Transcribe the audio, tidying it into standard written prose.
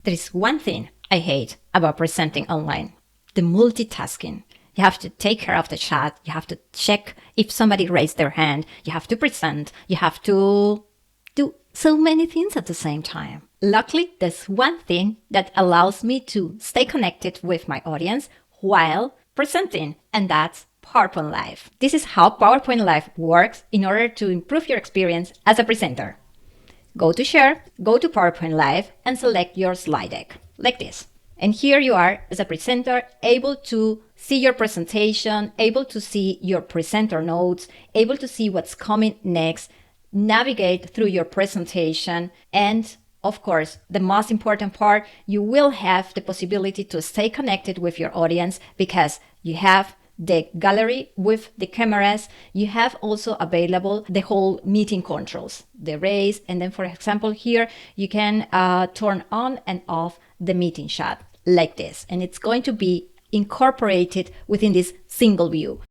There is one thing I hate about presenting online: the multitasking. You have to take care of the chat, you have to check if somebody raised their hand, you have to present, you have to do so many things at the same time. Luckily, there's one thing that allows me to stay connected with my audience while presenting, and that's PowerPoint Live. This is how PowerPoint Live works in order to improve your experience as a presenter. Go to Share, go to PowerPoint Live, and select your slide deck, like this. And here you are as a presenter, able to see your presentation, able to see your presenter notes, able to see what's coming next, navigate through your presentation, and of course, the most important part, you will have the possibility to stay connected with your audience because you have the gallery with the cameras. You have also available the whole meeting controls, the raise, and then for example here you can turn on and off the meeting chat like this, and it's going to be incorporated within this single view.